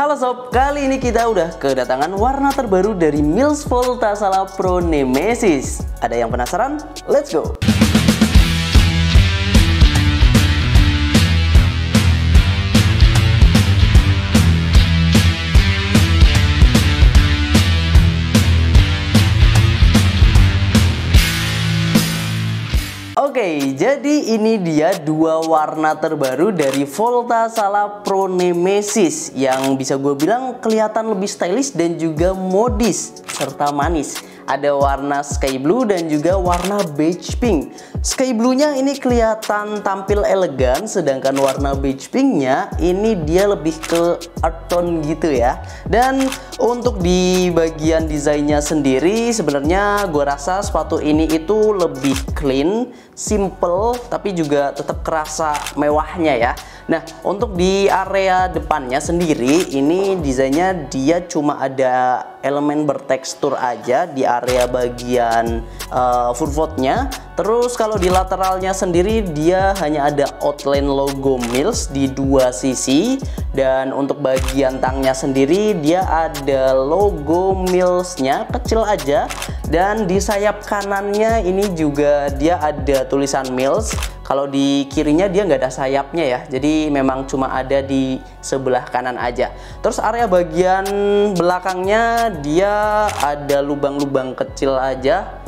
Halo sob, kali ini kita udah kedatangan warna terbaru dari Mills Volta Sala Pro Nemesis. Ada yang penasaran? Let's go! Oke, jadi ini dia dua warna terbaru dari Volta Sala Pro Nemesis yang bisa gue bilang kelihatan lebih stylish dan juga modis serta manis. Ada warna sky blue dan juga warna beige pink. Sky blue-nya ini kelihatan tampil elegan, sedangkan warna beige pink-nya ini dia lebih ke earth tone gitu ya. Dan untuk di bagian desainnya sendiri sebenarnya gue rasa sepatu ini itu lebih clean, simple, tapi juga tetap kerasa mewahnya ya. Nah, untuk di area depannya sendiri ini desainnya dia cuma ada elemen bertekstur aja di area bagian footfootnya. Terus kalau di lateralnya sendiri dia hanya ada outline logo Mills di dua sisi, dan untuk bagian tangnya sendiri dia ada logo Millsnya kecil aja, dan di sayap kanannya ini juga dia ada tulisan Mills. Kalau di kirinya dia nggak ada sayapnya ya, jadi memang cuma ada di sebelah kanan aja. Terus area bagian belakangnya dia ada lubang-lubang kecil aja.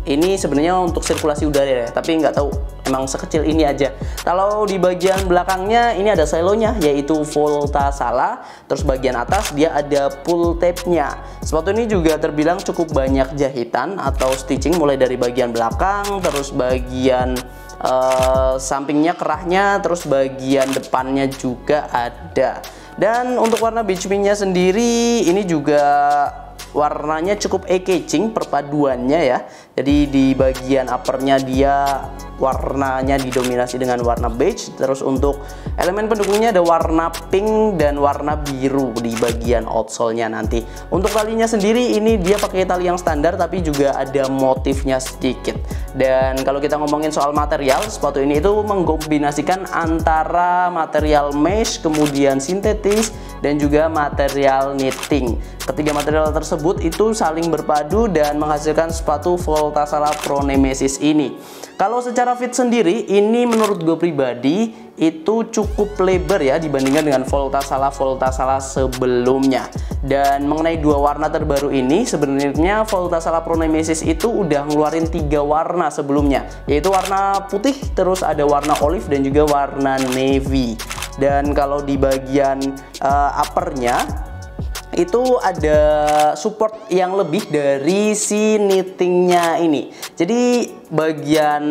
Ini sebenarnya untuk sirkulasi udara ya, tapi nggak tahu emang sekecil ini aja. Kalau di bagian belakangnya ini ada silonya yaitu Volta Sala. Terus bagian atas dia ada pull tab-nya. Sepatu ini juga terbilang cukup banyak jahitan atau stitching mulai dari bagian belakang, terus bagian sampingnya kerahnya, terus bagian depannya juga ada. Dan untuk warna beige pink-nya sendiri ini juga warnanya cukup eye-catching perpaduannya ya. Jadi di bagian uppernya dia warnanya didominasi dengan warna beige. Terus untuk elemen pendukungnya ada warna pink dan warna biru di bagian outsole-nya nanti. Untuk talinya sendiri ini dia pakai tali yang standar tapi juga ada motifnya sedikit. Dan kalau kita ngomongin soal material, sepatu ini itu mengkombinasikan antara material mesh, kemudian sintetis, dan juga material knitting. Ketiga material tersebut itu saling berpadu dan menghasilkan sepatu Volta Sala Pro Nemesis ini. Kalau secara fit sendiri, ini menurut gue pribadi itu cukup lebar ya dibandingkan dengan Volta Sala sebelumnya. Dan mengenai dua warna terbaru ini, sebenarnya Volta Sala Pro Nemesis itu udah ngeluarin 3 warna sebelumnya, yaitu warna putih, terus ada warna olive dan juga warna navy. Dan kalau di bagian uppernya itu ada support yang lebih dari si knittingnya ini. Jadi bagian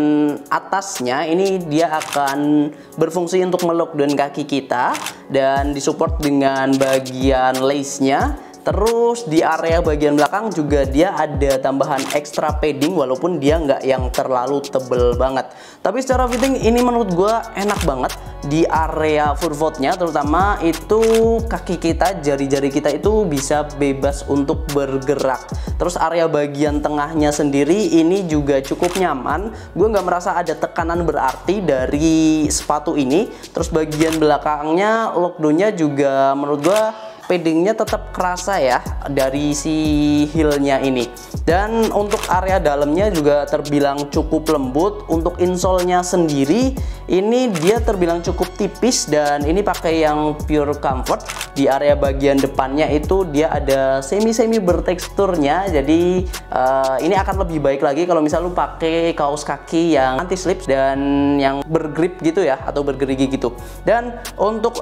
atasnya ini dia akan berfungsi untuk melockdown kaki kita dan disupport dengan bagian lace-nya. Terus di area bagian belakang juga dia ada tambahan extra padding walaupun dia nggak yang terlalu tebel banget. Tapi secara fitting ini menurut gue enak banget di area footfootnya, terutama itu kaki kita, jari-jari kita itu bisa bebas untuk bergerak. Terus area bagian tengahnya sendiri ini juga cukup nyaman. Gue nggak merasa ada tekanan berarti dari sepatu ini. Terus bagian belakangnya lockdownnya juga menurut gue paddingnya tetap kerasa ya dari si heel-nya ini. Dan untuk area dalamnya juga terbilang cukup lembut. Untuk insole-nya sendiri ini dia terbilang cukup tipis dan ini pakai yang pure comfort. Di area bagian depannya itu dia ada semi berteksturnya. Jadi ini akan lebih baik lagi kalau misal lu pakai kaos kaki yang anti slip dan yang bergrip gitu ya, atau bergerigi gitu. Dan untuk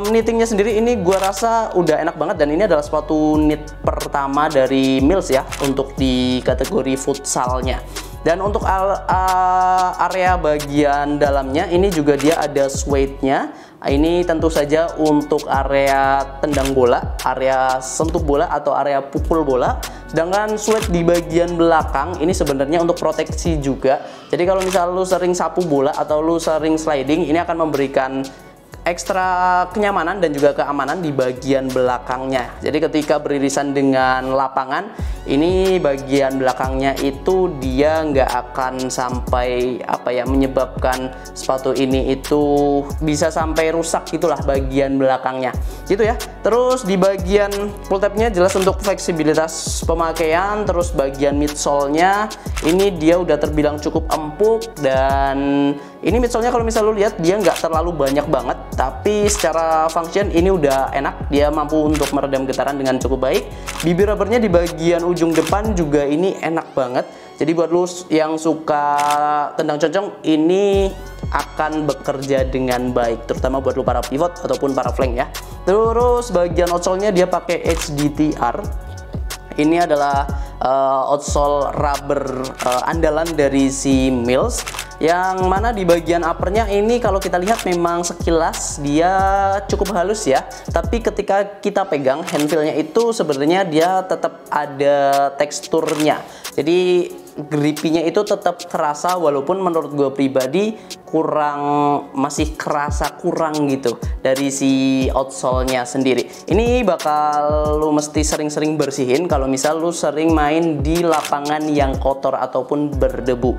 knittingnya sendiri ini gua rasa udah enak banget, dan ini adalah sepatu knit pertama dari Mills ya untuk di kategori futsalnya. Dan untuk area bagian dalamnya ini juga dia ada suede-nya. Ini tentu saja untuk area tendang bola, area sentuh bola atau area pukul bola. Sedangkan suede di bagian belakang ini sebenarnya untuk proteksi juga. Jadi kalau misal lu sering sapu bola atau lu sering sliding, ini akan memberikan ekstra kenyamanan dan juga keamanan di bagian belakangnya. Jadi ketika beririsan dengan lapangan, ini bagian belakangnya itu dia nggak akan sampai menyebabkan sepatu ini itu bisa sampai rusak gitulah bagian belakangnya gitu ya. Terus di bagian pull tabnya jelas untuk fleksibilitas pemakaian. Terus bagian midsole-nya ini dia udah terbilang cukup empuk, dan ini midsole-nya kalau misal lu lihat dia nggak terlalu banyak banget, tapi secara function ini udah enak. Dia mampu untuk meredam getaran dengan cukup baik. Bibir rubbernya di bagian ujung depan juga ini enak banget. Jadi buat lu yang suka tendang concong, ini akan bekerja dengan baik, terutama buat lu para pivot ataupun para flank ya. Terus bagian outsole-nya dia pakai HDTR. Ini adalah outsole rubber andalan dari si Mills, yang mana di bagian uppernya ini kalau kita lihat memang sekilas dia cukup halus ya, tapi ketika kita pegang handfeel-nya itu sebenarnya dia tetap ada teksturnya. Jadi grippy-nya itu tetap kerasa, walaupun menurut gue pribadi masih kerasa kurang gitu dari si outsole-nya sendiri. Ini bakal lu mesti sering-sering bersihin kalau misal lu sering main di lapangan yang kotor ataupun berdebu.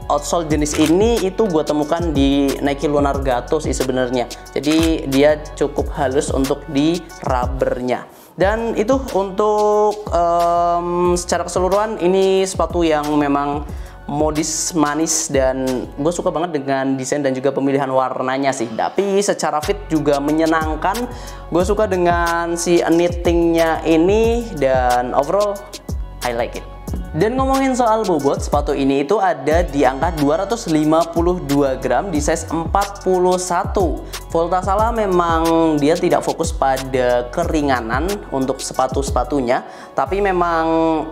Outsole jenis ini itu gue temukan di Nike Lunar Gato sih sebenarnya. Jadi dia cukup halus untuk di rubbernya. Dan itu untuk secara keseluruhan ini sepatu yang memang modis, manis, dan gue suka banget dengan desain dan juga pemilihan warnanya sih. Tapi secara fit juga menyenangkan. Gue suka dengan si knittingnya ini, dan overall I like it. Dan ngomongin soal bobot, sepatu ini itu ada di angka 252 gram di size 41. Volta Sala memang dia tidak fokus pada keringanan untuk sepatu-sepatunya, tapi memang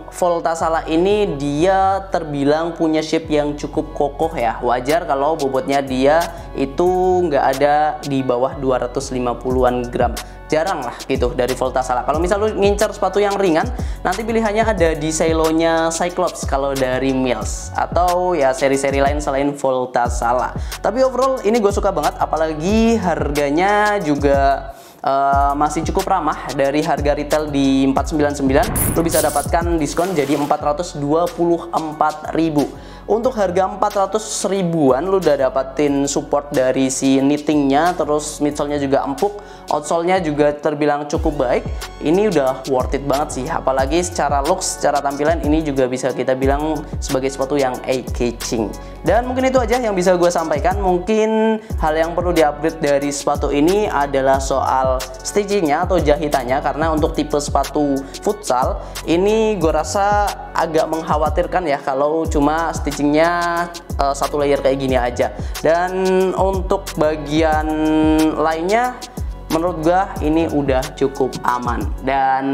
Volta Sala ini dia terbilang punya shape yang cukup kokoh ya. Wajar kalau bobotnya dia itu nggak ada di bawah 250-an gram. Jarang lah gitu dari Volta Sala. Kalau misal lu ngincer sepatu yang ringan, nanti pilihannya ada di Sailonya Cyclops kalau dari Mills, atau ya seri-seri lain selain Volta Sala. Tapi overall ini gue suka banget, apalagi harganya juga masih cukup ramah. Dari harga retail di 499 lu bisa dapatkan diskon jadi 424.000. Untuk harga 400 ribuan lu udah dapatin support dari si knittingnya, terus midsole-nya juga empuk, outsole-nya juga terbilang cukup baik. Ini udah worth it banget sih, apalagi secara looks, secara tampilan ini juga bisa kita bilang sebagai sepatu yang eye-catching. Dan mungkin itu aja yang bisa gue sampaikan. Mungkin hal yang perlu diupdate dari sepatu ini adalah soal stitchingnya atau jahitannya, karena untuk tipe sepatu futsal ini gue rasa agak mengkhawatirkan ya kalau cuma stitchingnya satu layer kayak gini aja. Dan untuk bagian lainnya menurut gua ini udah cukup aman. Dan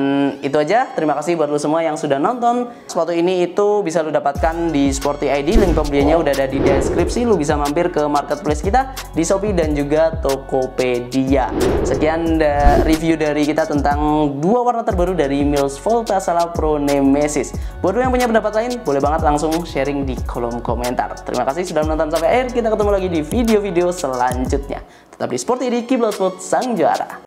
itu aja, terima kasih buat lo semua yang sudah nonton. Sepatu ini itu bisa lo dapatkan di Sporty ID, link pembeliannya udah ada di deskripsi. Lo bisa mampir ke marketplace kita di Shopee dan juga Tokopedia. Sekian review dari kita tentang dua warna terbaru dari Mills Volta Sala Pro Nemesis. Buat lo yang punya pendapat lain, boleh banget langsung sharing di kolom komentar. Terima kasih sudah menonton sampai akhir. Kita ketemu lagi di video-video selanjutnya. Tetap di Sporty ID, Kiblat Sport Sang Juara.